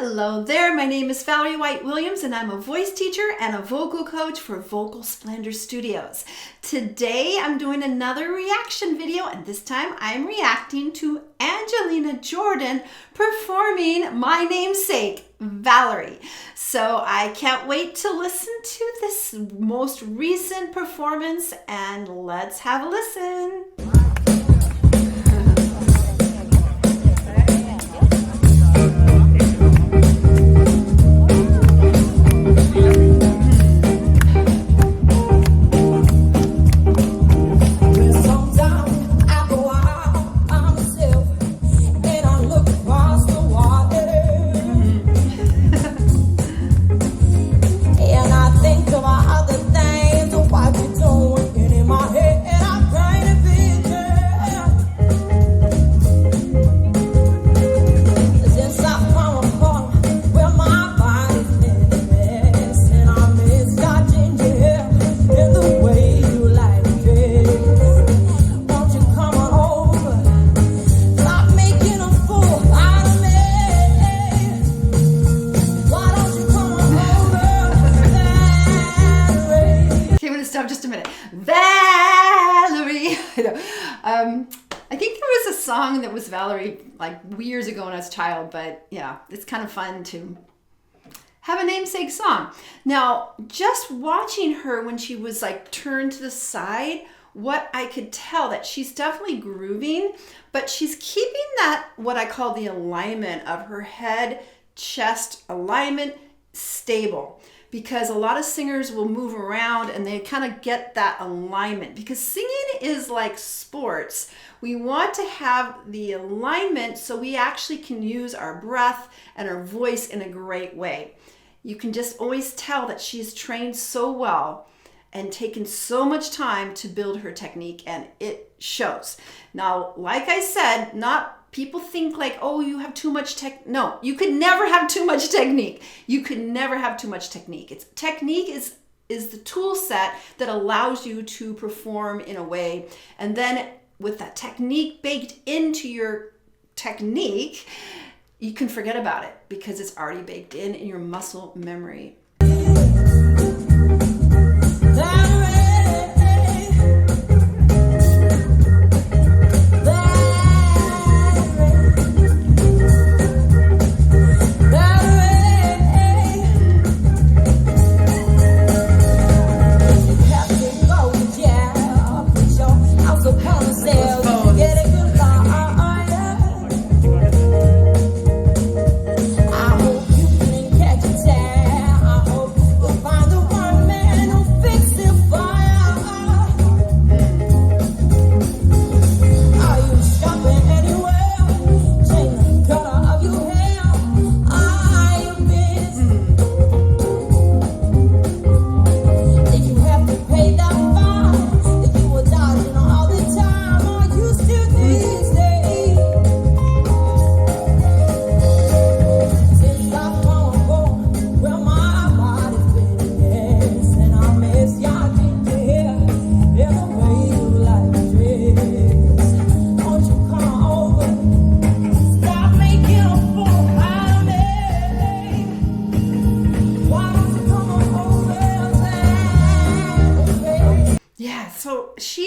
Hello there, my name is Valerie White Williams and I'm a voice teacher and a vocal coach for Vocal Splendor Studios. Today I'm doing another reaction video and this time I'm reacting to Angelina Jordan performing my namesake, Valerie. So I can't wait to listen to this most recent performance and let's have a listen. Stop just a minute. Valerie. I think there was a song that was Valerie like years ago when I was a child, but yeah, it's kind of fun to have a namesake song. Now, just watching her when she was like turned to the side, what I could tell that she's definitely grooving, but she's keeping that, what I call the alignment of her head, chest alignment stable. Because a lot of singers will move around and they kind of get that alignment. Because singing is like sports. We want to have the alignment so we actually can use our breath and our voice in a great way. You can just always tell that she's trained so well and taken so much time to build her technique, and it shows. Now, like I said, people think like, oh, you have too much tech. No, you could never have too much technique. You could never have too much technique. Technique is the tool set that allows you to perform in a way. And then with that technique baked into your technique, you can forget about it because it's already baked in your muscle memory. So she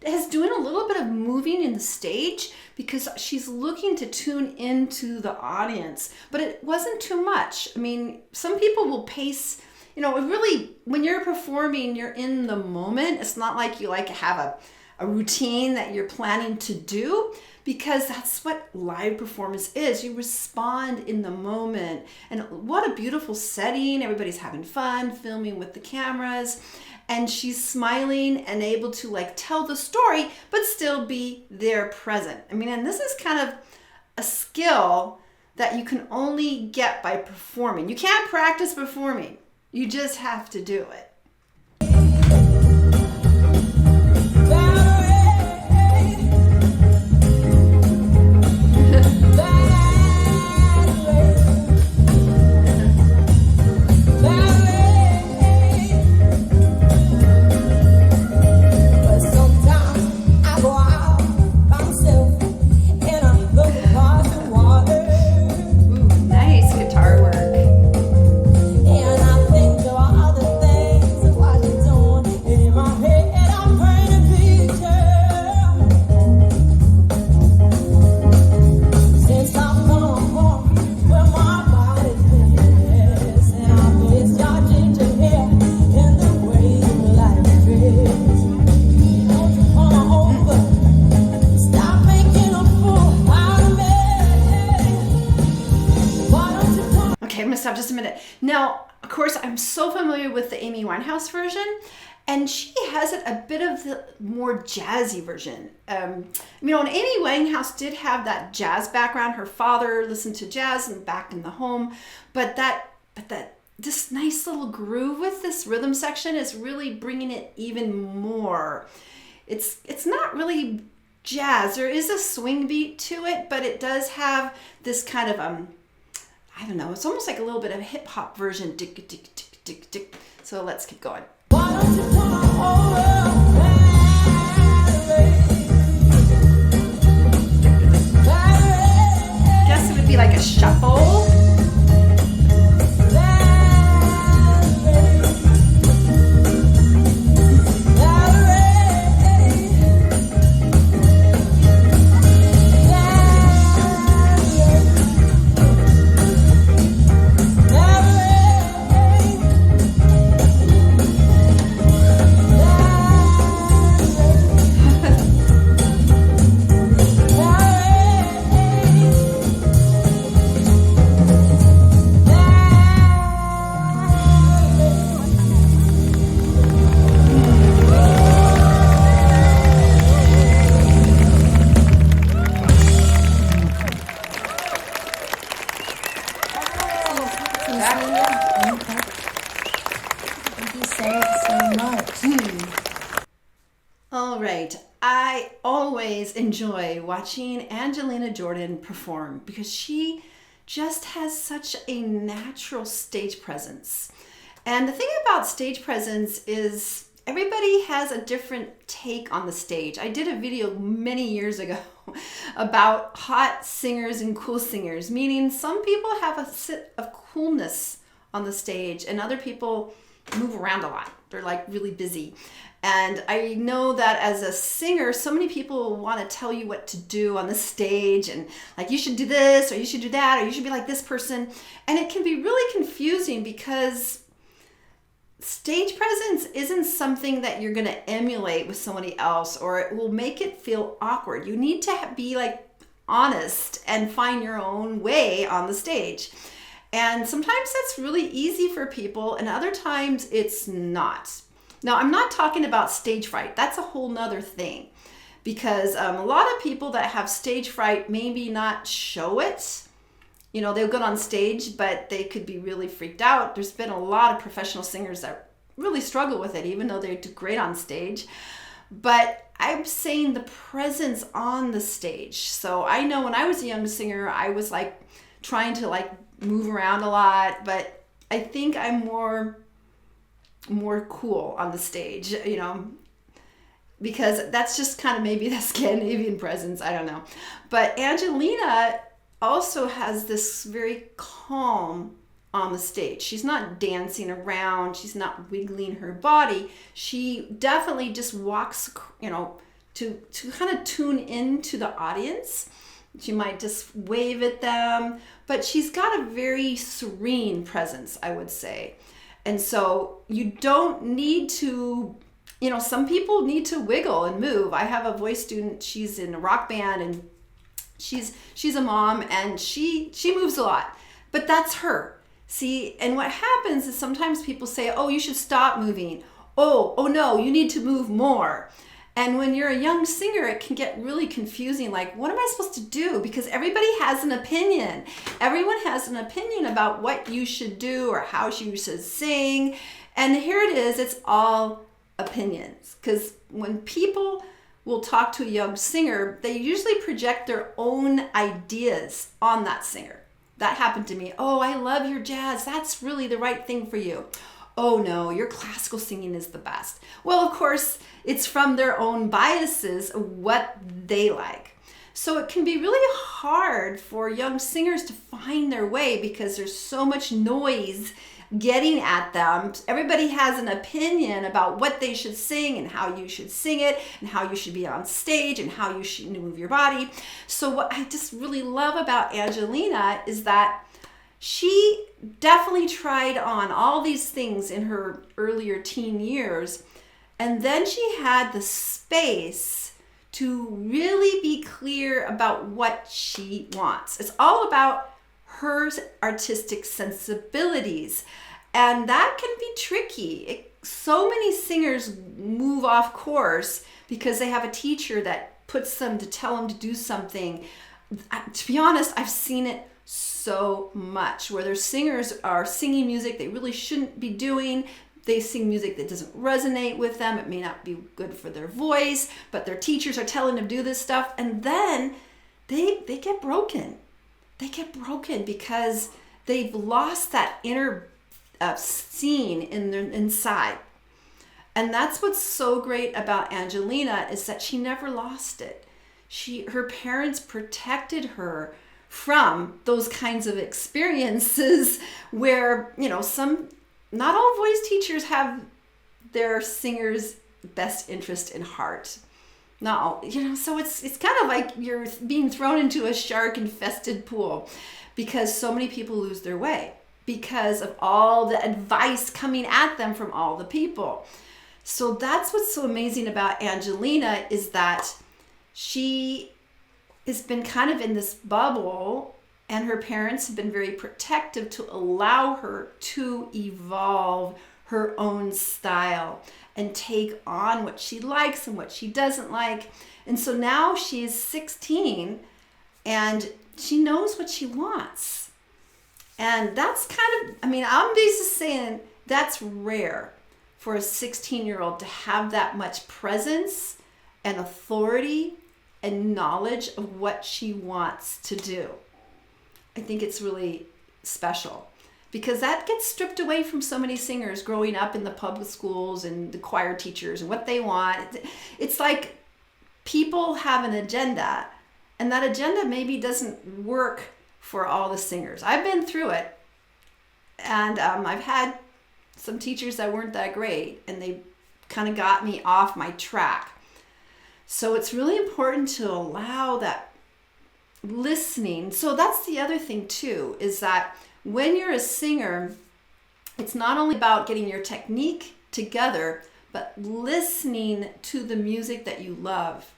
is doing a little bit of moving in the stage because she's looking to tune into the audience, but it wasn't too much. I mean, some people will pace, really, when you're performing, you're in the moment. It's not like you have a routine that you're planning to do, because that's what live performance is. You respond in the moment. And what a beautiful setting. Everybody's having fun, filming with the cameras. And she's smiling and able to tell the story, but still be there present. I mean, and this is kind of a skill that you can only get by performing. You can't practice performing. You just have to do it. Nice guitar stop just a minute. Now, of course, I'm so familiar with the Amy Winehouse version, and she has it a bit of the more jazzy version. And Amy Winehouse did have that jazz background. Her father listened to jazz and back in the home, but this nice little groove with this rhythm section is really bringing it even more. It's not really jazz. There is a swing beat to it, but it does have this kind of I don't know, it's almost like a little bit of a hip hop version. Dick, dick, dick, dick, dick. So let's keep going. Guess it would be like a shuffle. All right. I always enjoy watching Angelina Jordan perform because she just has such a natural stage presence. And the thing about stage presence is everybody has a different take on the stage. I did a video many years ago about hot singers and cool singers, meaning some people have a sit of coolness on the stage and other people move around a lot. They're like really busy. And I know that as a singer, so many people want to tell you what to do on the stage and like you should do this or you should do that or you should be like this person. And it can be really confusing because stage presence isn't something that you're going to emulate with somebody else or it will make it feel awkward. You need to be like honest and find your own way on the stage. And sometimes that's really easy for people and other times it's not. Now, I'm not talking about stage fright. That's a whole nother thing because a lot of people that have stage fright maybe not show it. They'll get on stage, but they could be really freaked out. There's been a lot of professional singers that really struggle with it, even though they do great on stage. But I'm saying the presence on the stage. So I know when I was a young singer, I was like trying to like move around a lot, but I think I'm more cool on the stage, because that's just kind of maybe the Scandinavian presence. I don't know. But Angelina also has this very calm on the stage. She's not dancing around. She's not wiggling her body. She definitely just walks, to kind of tune into the audience. She might just wave at them, but she's got a very serene presence, I would say. And so you don't need to, some people need to wiggle and move. I have a voice student, she's in a rock band and she's a mom and she moves a lot, but that's her. See, and what happens is sometimes people say, oh, you should stop moving. Oh no, you need to move more. And when you're a young singer, it can get really confusing. Like, what am I supposed to do? Because everybody has an opinion. Everyone has an opinion about what you should do or how you should sing. And here it is, it's all opinions. Because when people will talk to a young singer, they usually project their own ideas on that singer. That happened to me. Oh, I love your jazz. That's really the right thing for you. Oh no, your classical singing is the best. Well, of course, it's from their own biases, what they like. So it can be really hard for young singers to find their way because there's so much noise getting at them. Everybody has an opinion about what they should sing and how you should sing it and how you should be on stage and how you should move your body. So what I just really love about Angelina is that she definitely tried on all these things in her earlier teen years, and then she had the space to really be clear about what she wants. It's all about her artistic sensibilities. And that can be tricky. So many singers move off course because they have a teacher that puts them to tell them to do something. To be honest, I've seen it so much where their singers are singing music they really shouldn't be doing. They sing music that doesn't resonate with them. It may not be good for their voice, but their teachers are telling them to do this stuff. And then they get broken. They get broken because they've lost that inner scene in their inside. And that's what's so great about Angelina is that she never lost it. Her parents protected her from those kinds of experiences where, not all voice teachers have their singers' best interest in heart. No, so it's kind of like you're being thrown into a shark-infested pool because so many people lose their way because of all the advice coming at them from all the people. So that's what's so amazing about Angelina is that she has been kind of in this bubble, and her parents have been very protective to allow her to evolve her own style and take on what she likes and what she doesn't like. And so now she is 16 and she knows what she wants. And that's I'm basically saying that's rare for a 16-year-old to have that much presence and authority and knowledge of what she wants to do. I think it's really special because that gets stripped away from so many singers growing up in the public schools and the choir teachers and what they want. It's like people have an agenda, and that agenda maybe doesn't work for all the singers. I've been through it, and I've had some teachers that weren't that great, and they kind of got me off my track. So it's really important to allow that listening. So that's the other thing too, is that when you're a singer, it's not only about getting your technique together, but listening to the music that you love.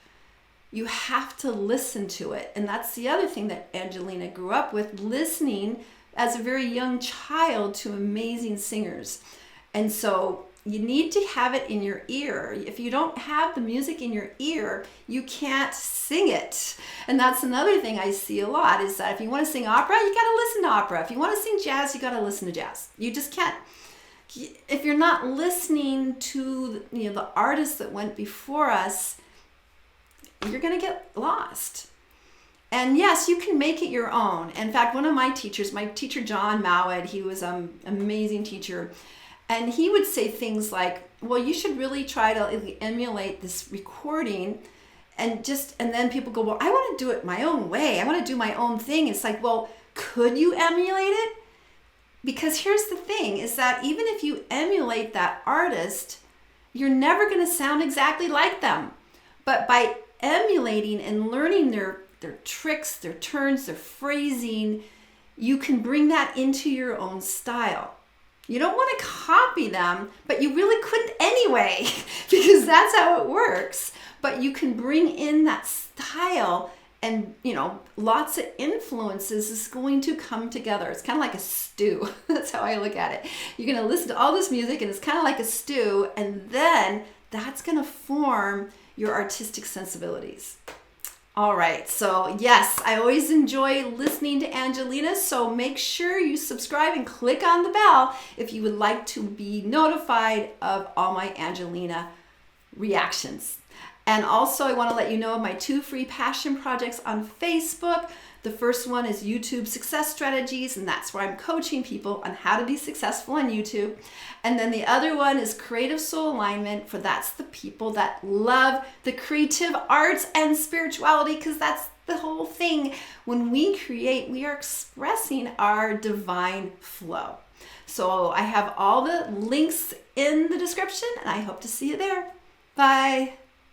You have to listen to it. And that's the other thing that Angelina grew up with, listening as a very young child to amazing singers. And so you need to have it in your ear. If you don't have the music in your ear, you can't sing it. And that's another thing I see a lot is that if you want to sing opera, you got to listen to opera. If you want to sing jazz, you got to listen to jazz. You just can't. If you're not listening to the artists that went before us, you're going to get lost. And yes, you can make it your own. In fact, one of my teacher John Mowat, he was an amazing teacher. And he would say things like, well, you should really try to emulate this recording. And then people go, well, I want to do it my own way. I want to do my own thing. It's like, well, could you emulate it? Because here's the thing, is that even if you emulate that artist, you're never going to sound exactly like them. But by emulating and learning their tricks, their turns, their phrasing, you can bring that into your own style. You don't want to copy them, but you really couldn't anyway, because that's how it works. But you can bring in that style, and lots of influences is going to come together. It's kind of like a stew. That's how I look at it. You're going to listen to all this music, and it's kind of like a stew, and then that's going to form your artistic sensibilities. All right, so yes, I always enjoy listening to Angelina, so make sure you subscribe and click on the bell if you would like to be notified of all my Angelina reactions. And also, I want to let you know of my 2 free passion projects on Facebook. The first one is YouTube Success Strategies, and that's where I'm coaching people on how to be successful on YouTube. And then the other one is Creative Soul Alignment, for that's the people that love the creative arts and spirituality, because that's the whole thing. When we create, we are expressing our divine flow. So I have all the links in the description, and I hope to see you there. Bye.